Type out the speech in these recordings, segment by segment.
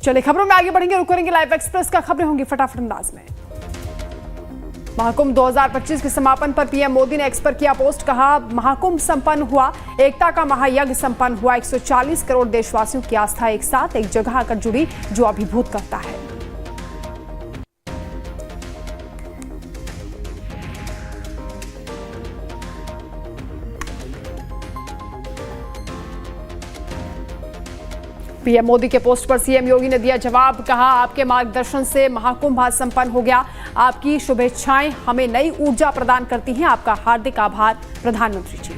चलिए खबरों में आगे बढ़ेंगे, रुक करेंगे लाइव एक्सप्रेस का खबरें होंगी फटाफट अंदाज में। महाकुंभ 2025 के समापन पर पीएम मोदी ने एक्स पर किया पोस्ट, कहा महाकुंभ संपन्न हुआ, एकता का महायज्ञ संपन्न हुआ, 140 करोड़ देशवासियों की आस्था एक साथ एक जगह आकर जुड़ी जो अभिभूत करता है। पीएम मोदी के पोस्ट पर सीएम योगी ने दिया जवाब, कहा आपके मार्गदर्शन से महाकुंभ आज संपन्न हो गया, आपकी शुभेच्छाएं हमें नई ऊर्जा प्रदान करती हैं, आपका हार्दिक आभार प्रधानमंत्री जी।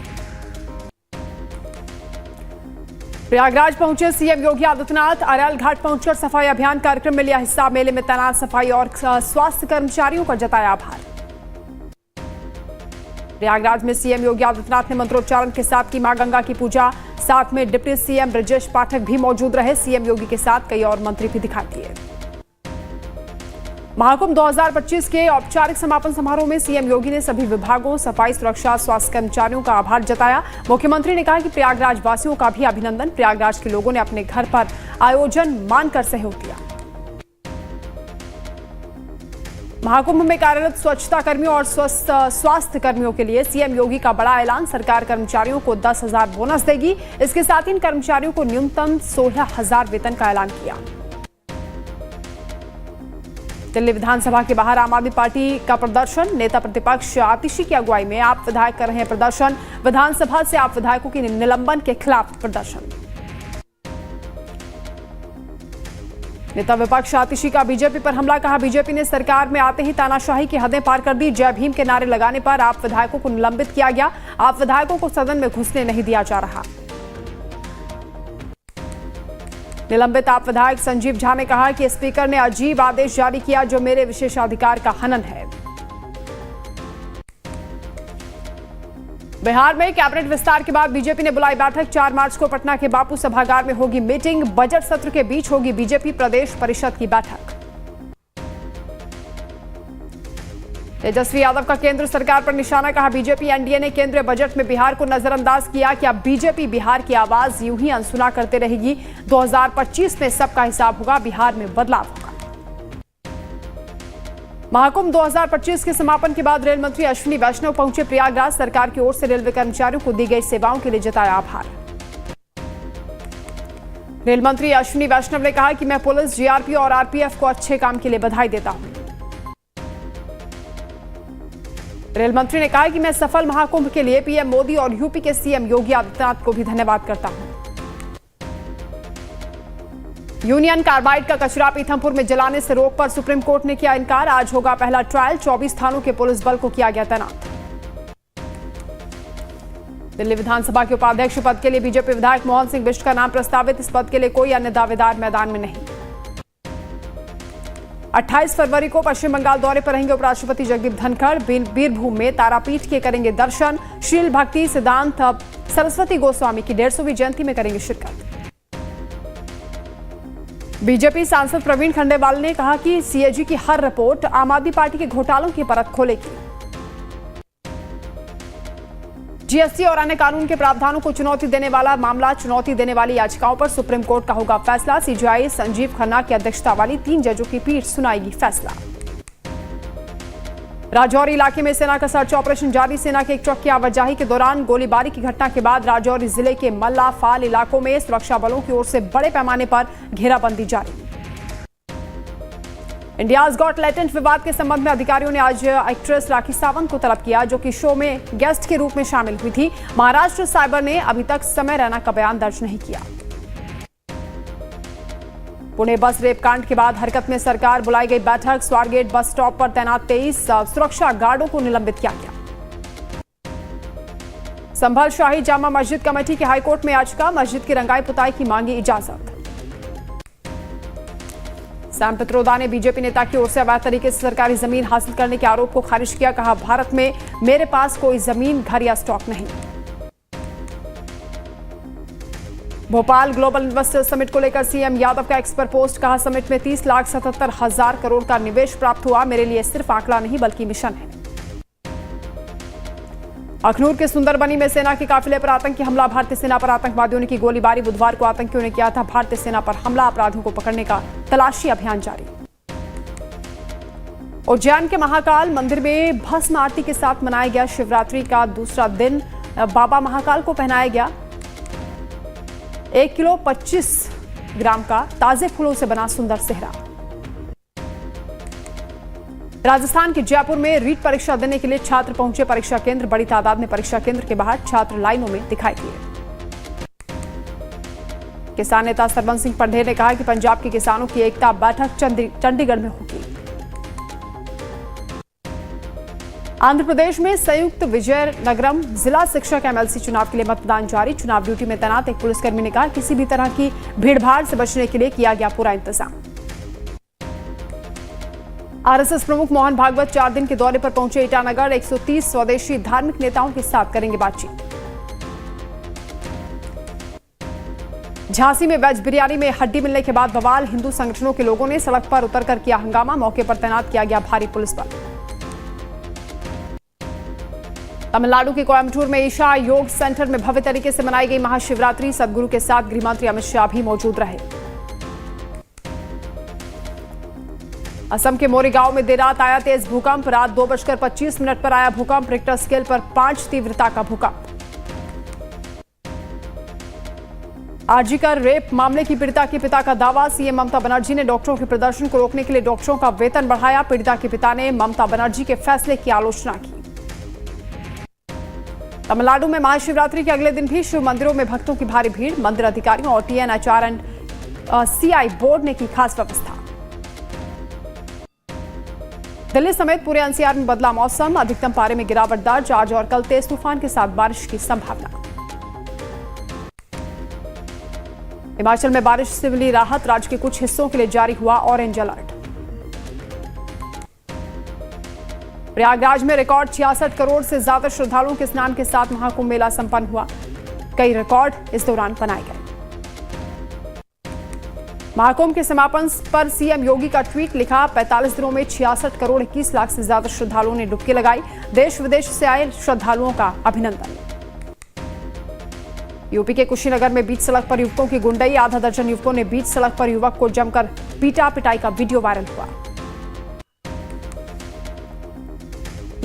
प्रयागराज पहुंचे सीएम योगी आदित्यनाथ, अरैल घाट पहुंचकर सफाई अभियान कार्यक्रम में लिया हिस्सा, मेले में तैनात सफाई और स्वास्थ्य कर्मचारियों का जताया आभार। प्रयागराज में सीएम योगी आदित्यनाथ ने मंत्रोच्चारण के साथ की मां गंगा की पूजा, साथ में डिप्टी सीएम ब्रजेश पाठक भी मौजूद रहे, सीएम योगी के साथ कई और मंत्री भी दिखाई दिए। महाकुंभ 2025 के औपचारिक समापन समारोह में सीएम योगी ने सभी विभागों, सफाई, सुरक्षा, स्वास्थ्य कर्मचारियों का आभार जताया। मुख्यमंत्री ने कहा कि प्रयागराज वासियों का भी अभिनंदन, प्रयागराज के लोगों ने अपने घर पर आयोजन मानकर सहयोग दिया। महाकुंभ में कार्यरत स्वच्छता कर्मियों और स्वास्थ्य कर्मियों के लिए सीएम योगी का बड़ा ऐलान, सरकार कर्मचारियों को 10,000 बोनस देगी, इसके साथ इन कर्मचारियों को न्यूनतम 16,000 वेतन का ऐलान किया। दिल्ली विधानसभा के बाहर आम आदमी पार्टी का प्रदर्शन, नेता प्रतिपक्ष आतिशी की अगुवाई में आप विधायक कर रहे हैं प्रदर्शन, विधानसभा से आप विधायकों की निलंबन के खिलाफ प्रदर्शन। नेता विपक्ष आतिशी का बीजेपी पर हमला, कहा बीजेपी ने सरकार में आते ही तानाशाही की हदें पार कर दी, जय भीम के नारे लगाने पर आप विधायकों को निलंबित किया गया, आप विधायकों को सदन में घुसने नहीं दिया जा रहा। निलंबित आप विधायक संजीव झा ने कहा कि स्पीकर ने अजीब आदेश जारी किया जो मेरे विशेषाधिकार का हनन है। बिहार में कैबिनेट विस्तार के बाद बीजेपी ने बुलाई बैठक, 4 मार्च को पटना के बापू सभागार में होगी मीटिंग, बजट सत्र के बीच होगी बीजेपी प्रदेश परिषद की बैठक। तेजस्वी यादव का केंद्र सरकार पर निशाना, कहा बीजेपी एनडीए ने केंद्रीय बजट में बिहार को नजरअंदाज किया, कि अब बीजेपी बिहार की आवाज यूं ही अनसुना करते रहेगी, 2025 में सबका हिसाब होगा, बिहार में बदलाव होगा। महाकुंभ 2025 के समापन के बाद रेल मंत्री अश्विनी वैष्णव पहुंचे प्रयागराज, सरकार की ओर से रेलवे कर्मचारियों को दी गई सेवाओं के लिए जताया आभार। रेल मंत्री अश्विनी वैष्णव ने कहा कि मैं पुलिस, जीआरपी और आरपीएफ को अच्छे काम के लिए बधाई देता हूं। रेल मंत्री ने कहा कि मैं सफल महाकुंभ के लिए पीएम मोदी और यूपी के सीएम योगी आदित्यनाथ को भी धन्यवाद करता हूं। यूनियन कार्बाइड का कचरा पीथमपुर में जलाने से रोक पर सुप्रीम कोर्ट ने किया इनकार, आज होगा पहला ट्रायल, 24 थानों के पुलिस बल को किया गया तैनात। दिल्ली विधानसभा के उपाध्यक्ष पद के लिए बीजेपी विधायक मोहन सिंह बिष्ट का नाम प्रस्तावित, इस पद के लिए कोई अन्य दावेदार मैदान में नहीं। 28 फरवरी को पश्चिम बंगाल दौरे पर रहेंगे उपराष्ट्रपति जगदीप धनखड़, बीरभूम में तारापीठ के करेंगे दर्शन, शील भक्ति सिद्धांत सरस्वती गोस्वामी की 150वीं जयंती में करेंगे शिरकत। बीजेपी सांसद प्रवीण खंडेवाल ने कहा कि सीएजी की हर रिपोर्ट आम आदमी पार्टी के घोटालों की परत खोलेगी। जीएसटी और अन्य कानून के प्रावधानों को चुनौती देने वाला मामला, चुनौती देने वाली याचिकाओं पर सुप्रीम कोर्ट का होगा फैसला, सीजेआई संजीव खन्ना की अध्यक्षता वाली 3 जजों की पीठ सुनाएगी फैसला। राजौरी इलाके में सेना का सर्च ऑपरेशन जारी, सेना के एक ट्रक की आवाजाही के दौरान गोलीबारी की घटना के बाद राजौरी जिले के मल्ला फाल इलाकों में सुरक्षा बलों की ओर से बड़े पैमाने पर घेराबंदी जारी। इंडियाज गॉट टैलेंट विवाद के संबंध में अधिकारियों ने आज एक्ट्रेस राखी सावंत को तलब किया, जो कि शो में गेस्ट के रूप में शामिल हुई थी। महाराष्ट्र साइबर ने अभी तक समय रैना का बयान दर्ज नहीं किया। पुणे बस रेप कांड के बाद हरकत में सरकार, बुलाई गई बैठक, स्वारगेट बस स्टॉप पर तैनात 23 सुरक्षा गार्डों को निलंबित किया गया। संभल शाही जामा मस्जिद कमेटी की हाईकोर्ट में याचिका, मस्जिद की रंगाई पुताई की मांगी इजाजत। सैम पित्रोदा ने बीजेपी नेता की ओर से अवैध तरीके से सरकारी जमीन हासिल करने के आरोप को खारिज किया, कहा भारत में मेरे पास कोई जमीन, घर या स्टॉक नहीं। भोपाल ग्लोबल इन्वेस्टर समिट को लेकर सीएम यादव का एक्स पर पोस्ट, कहा समिट में 30,77,000 करोड़ का निवेश प्राप्त हुआ, मेरे लिए सिर्फ आंकड़ा नहीं बल्कि मिशन है। अखनूर के सुंदरबनी में सेना के काफिले पर आतंकी हमला, भारतीय सेना पर आतंकवादियों ने की गोलीबारी। बुधवार को आतंकियों ने किया था भारतीय सेना पर हमला, अपराधियों को पकड़ने का तलाशी अभियान जारी। उज्जैन के महाकाल मंदिर में भस्म आरती के साथ मनाया गया शिवरात्रि का दूसरा दिन। बाबा महाकाल को पहनाया गया 1 किलो 25 ग्राम का ताजे फूलों से बना सुंदर सेहरा। राजस्थान के जयपुर में रीट परीक्षा देने के लिए छात्र पहुंचे परीक्षा केंद्र। बड़ी तादाद में परीक्षा केंद्र के बाहर छात्र लाइनों में दिखाई दिए। किसान नेता सरवन सिंह पंढेर ने कहा कि पंजाब के किसानों की एकता बैठक चंडीगढ़ में होगी। आंध्र प्रदेश में संयुक्त विजयनगरम जिला शिक्षक एमएलसी चुनाव के लिए मतदान जारी। चुनाव ड्यूटी में तैनात एक पुलिसकर्मी ने कहा किसी भी तरह की भीड़भाड़ से बचने के लिए किया गया पूरा इंतजाम। आरएसएस प्रमुख मोहन भागवत 4 दिन के दौरे पर पहुंचे ईटानगर। 130 स्वदेशी धार्मिक नेताओं के साथ करेंगे बातचीत। झांसी में वेज बिरयानी में हड्डी मिलने के बाद बवाल, हिंदू संगठनों के लोगों ने सड़क पर उतरकर किया हंगामा। मौके पर तैनात किया गया भारी पुलिस बल। तमिलनाडु के कोयम्बटूर में ईशा योग सेंटर में भव्य तरीके से मनाई गई महाशिवरात्रि। सदगुरु के साथ गृहमंत्री अमित शाह भी मौजूद रहे। असम के मोरीगांव में देर रात आया तेज भूकंप। रात 2:25 पर आया भूकंप। रिक्टर स्केल पर 5 तीव्रता का भूकंप। आरजीकर रेप मामले की पीड़िता के पिता का दावा। सीएम ममता बनर्जी ने डॉक्टरों के प्रदर्शन को रोकने के लिए डॉक्टरों का वेतन बढ़ाया। पीड़िता के पिता ने ममता बनर्जी के फैसले की आलोचना की। तमिलनाडु में महाशिवरात्रि के अगले दिन भी शिव मंदिरों में भक्तों की भारी भीड़। मंदिर अधिकारियों और टीएनएचआर एंड सीआई बोर्ड ने की खास व्यवस्था। दिल्ली समेत पूरे एनसीआर में बदला मौसम। अधिकतम पारे में गिरावट दर्ज। आज और कल तेज तूफान के साथ बारिश की संभावना। हिमाचल में बारिश से मिली राहत। राज्य के कुछ हिस्सों के लिए जारी हुआ ऑरेंज अलर्ट। प्रयागराज में रिकॉर्ड 66 करोड़ से ज्यादा श्रद्धालुओं के स्नान के साथ महाकुंभ मेला संपन्न हुआ। कई रिकॉर्ड इस दौरान बनाए गए। महाकुंभ के समापन पर सीएम योगी का ट्वीट लिखा, 45 दिनों में 66 करोड़ 21 लाख से ज्यादा श्रद्धालुओं ने डुबकी लगाई। देश विदेश से आए श्रद्धालुओं का अभिनंदन। यूपी के कुशीनगर में बीच सड़क पर युवकों की गुंडई। आधा दर्जन युवकों ने बीच सड़क पर युवक को जमकर पीटा पिटाई का वीडियो वायरल हुआ।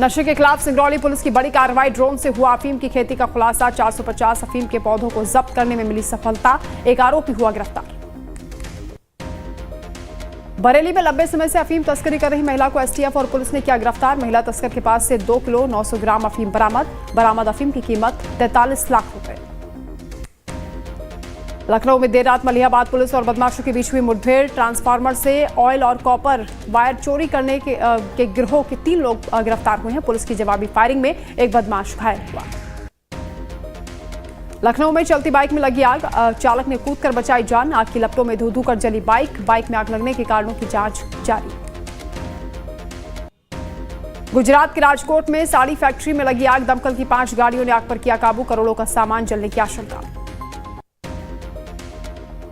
नशे के खिलाफ सिंगरौली पुलिस की बड़ी कार्रवाई। ड्रोन से हुआ अफीम की खेती का खुलासा। 450 अफीम के पौधों को जब्त करने में मिली सफलता। एक आरोपी हुआ गिरफ्तार। बरेली में लंबे समय से अफीम तस्करी कर रही महिला को एसटीएफ और पुलिस ने किया गिरफ्तार। महिला तस्कर के पास से 2 किलो 900 ग्राम अफीम बरामद अफीम की कीमत 43 लाख रुपए। लखनऊ में देर रात मलिहाबाद पुलिस और बदमाशों के बीच हुई मुठभेड़। ट्रांसफार्मर से ऑयल और कॉपर वायर चोरी करने के गिरोह के 3 लोग गिरफ्तार हुए हैं। पुलिस की जवाबी फायरिंग में एक बदमाश घायल हुआ। लखनऊ में चलती बाइक में लगी आग। चालक ने कूदकर बचाई जान। आग की लपटों में धू-धू कर जली बाइक में आग लगने के कारणों की जांच जारी। गुजरात के राजकोट में साड़ी फैक्ट्री में लगी आग। दमकल की 5 गाड़ियों ने आग पर किया काबू। करोड़ों का सामान जलने की आशंका।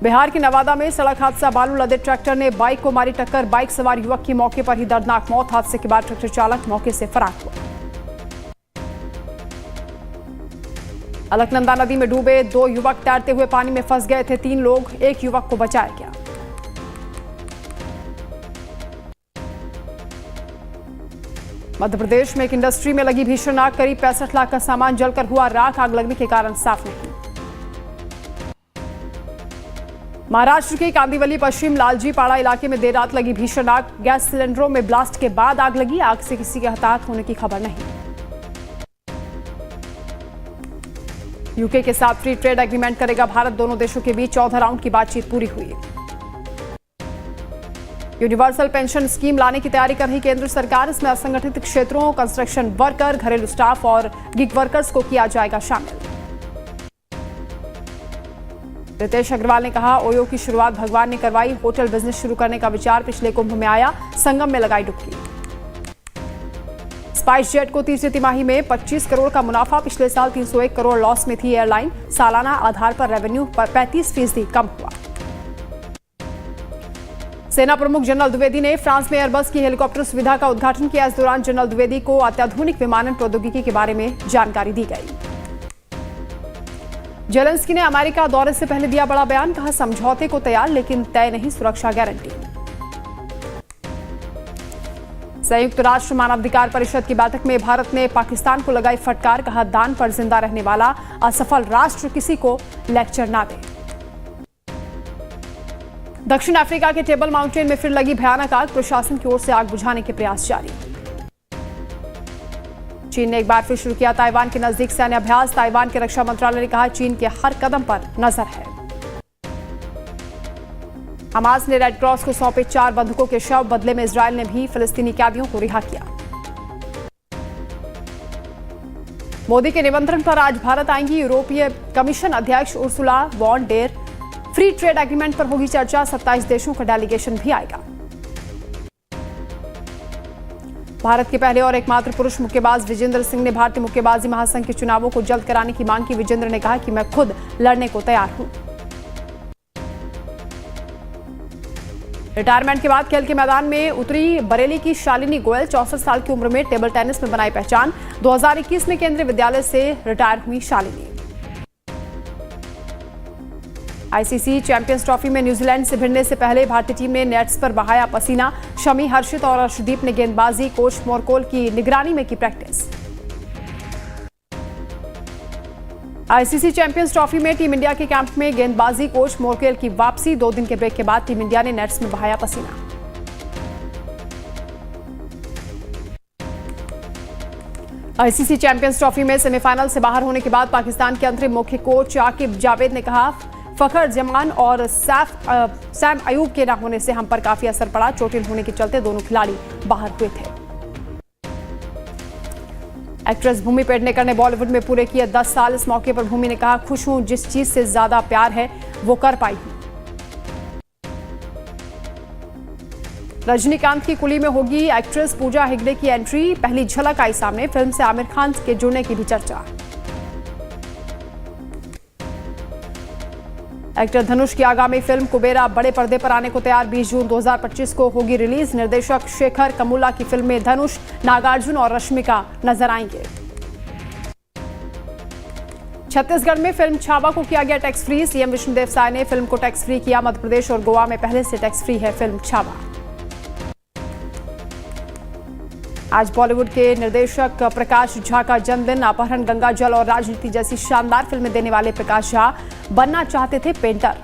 बिहार के नवादा में सड़क हादसा। बालू लदे ट्रैक्टर ने बाइक को मारी टक्कर। बाइक सवार युवक की मौके पर ही दर्दनाक मौत। हादसे के बाद ट्रैक्टर चालक मौके से फरार हुआ। अलकनंदा नदी में डूबे 2 युवक तैरते हुए पानी में फंस गए थे 3 लोग। एक युवक को बचाया गया। मध्य प्रदेश में एक इंडस्ट्री में लगी भीषण आग। करीब 65 लाख का सामान जलकर हुआ राख। आग लगने के कारण साफ नहीं। महाराष्ट्र के कांदिवली पश्चिम लालजीपाड़ा इलाके में देर रात लगी भीषण आग। गैस सिलेंडरों में ब्लास्ट के बाद आग लगी। आग से किसी के हताहत होने की खबर नहीं। यूके के साथ फ्री ट्रेड एग्रीमेंट करेगा भारत। दोनों देशों के बीच 14 राउंड की बातचीत पूरी हुई। यूनिवर्सल पेंशन स्कीम लाने की तैयारी कर रही केंद्र सरकार। इसमें असंगठित क्षेत्रों, कंस्ट्रक्शन वर्कर, घरेलू स्टाफ और गिग वर्कर्स को किया जाएगा शामिल। रितेश अग्रवाल ने कहा, ओयो की शुरुआत भगवान ने करवाई। होटल बिजनेस शुरू करने का विचार पिछले कुंभ में आया। संगम में लगाई डुबकी। स्पाइस जेट को तीसरी तिमाही में 25 करोड़ का मुनाफा। पिछले साल 301 करोड़ लॉस में थी एयरलाइन। सालाना आधार पर रेवेन्यू पर 35% कम हुआ। सेना प्रमुख जनरल द्विवेदी ने फ्रांस में एयरबस की हेलीकॉप्टर सुविधा का उद्घाटन किया। इस दौरान जनरल द्विवेदी को अत्याधुनिक विमानन प्रौद्योगिकी के बारे में जानकारी दी गई। जेलेंस्की ने अमेरिका दौरे से पहले दिया बड़ा बयान, कहा समझौते को तैयार लेकिन तय नहीं सुरक्षा गारंटी। संयुक्त राष्ट्र मानवाधिकार परिषद की बैठक में भारत ने पाकिस्तान को लगाई फटकार, कहा दान पर जिंदा रहने वाला असफल राष्ट्र किसी को लेक्चर ना दे। दक्षिण अफ्रीका के टेबल माउंटेन में फिर लगी भयानक आग, प्रशासन की ओर से आग बुझाने के प्रयास जारी। चीन ने एक बार फिर शुरू किया ताइवान के नजदीक सैन्य अभ्यास। ताइवान के रक्षा मंत्रालय ने कहा चीन के हर कदम पर नजर है। हमास ने रेड क्रॉस को सौंपे 4 बंधकों के शव, बदले में इजरायल ने भी फिलिस्तीनी कैदियों को रिहा किया। मोदी के निमंत्रण पर आज भारत आएंगी यूरोपीय कमीशन अध्यक्ष Ursula von der. Free trade agreement पर होगी चर्चा, 27 देशों का डेलीगेशन भी आएगा। भारत के पहले और एकमात्र पुरुष मुक्केबाज विजेंद्र सिंह ने भारतीय मुक्केबाजी महासंघ के चुनावों को जल्द कराने की मांग की। विजेंद्र ने कहा कि मैं खुद लड़ने को तैयार हूं। रिटायरमेंट के बाद खेल के मैदान में उतरी बरेली की शालिनी गोयल। 64 साल की उम्र में टेबल टेनिस में बनाई पहचान। 2021 में केंद्रीय विद्यालय से रिटायर हुई शालिनी। आईसीसी चैंपियंस ट्रॉफी में न्यूजीलैंड से भिड़ने से पहले भारतीय टीम ने नेट्स पर बहाया पसीना। शमी, हर्षित और अर्शदीप ने गेंदबाजी कोच मोरकोल की निगरानी में की प्रैक्टिस। आईसीसी चैंपियंस ट्रॉफी में टीम इंडिया के कैंप में गेंदबाजी कोच मोरकेल की वापसी। 2 दिन के ब्रेक के बाद टीम इंडिया ने नेट्स में बहाया पसीना। आईसीसी चैंपियंस ट्रॉफी में सेमीफाइनल से बाहर होने के बाद पाकिस्तान के अंतरिम मुख्य कोच आकिब जावेद ने कहा फखर जमान और सैम अयूब के न होने से हम पर काफी असर पड़ा। चोटिल होने के चलते दोनों खिलाड़ी बाहर हुए थे। एक्ट्रेस भूमि पेडनेकर ने बॉलीवुड में पूरे किए 10 साल। इस मौके पर भूमि ने कहा खुश हूं, जिस चीज से ज्यादा प्यार है वो कर पाई हूं। रजनीकांत की कुली में होगी एक्ट्रेस पूजा हेगड़े की एंट्री। पहली झलक आई सामने। फिल्म से आमिर खान के जुड़ने की भी चर्चा। एक्टर धनुष की आगामी फिल्म कुबेरा बड़े पर्दे पर आने को तैयार। 20 जून 2025 को होगी रिलीज। निर्देशक शेखर कमुल्ला की फिल्म में धनुष, नागार्जुन और रश्मिका नजर आएंगे। छत्तीसगढ़ में फिल्म छावा को किया गया tax free. CM Vishnudeo Sai ने फिल्म को टैक्स फ्री किया। मध्य प्रदेश और गोवा में पहले से टैक्स फ्री है फिल्म छावा। आज बॉलीवुड के निर्देशक प्रकाश झा का जन्मदिन। अपहरण, गंगा जल और राजनीति जैसी शानदार फिल्में देने वाले प्रकाश झा बनना चाहते थे पेंटर।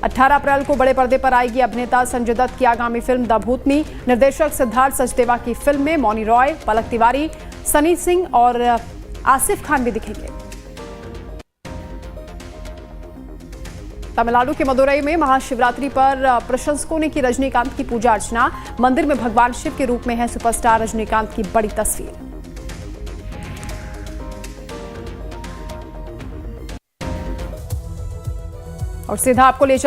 18 अप्रैल को बड़े पर्दे पर आएगी अभिनेता संजय दत्त की आगामी फिल्म द भूतनी। निर्देशक सिद्धार्थ सचदेवा की फिल्म में मौनी रॉय, पलक तिवारी, सनी सिंह और आसिफ खान भी दिखेंगे। तमिलनाडु के मदुरई में महाशिवरात्रि पर प्रशंसकों ने की रजनीकांत की पूजा अर्चना। मंदिर में भगवान शिव के रूप में है सुपरस्टार रजनीकांत की बड़ी तस्वीर। और सीधा आपको ले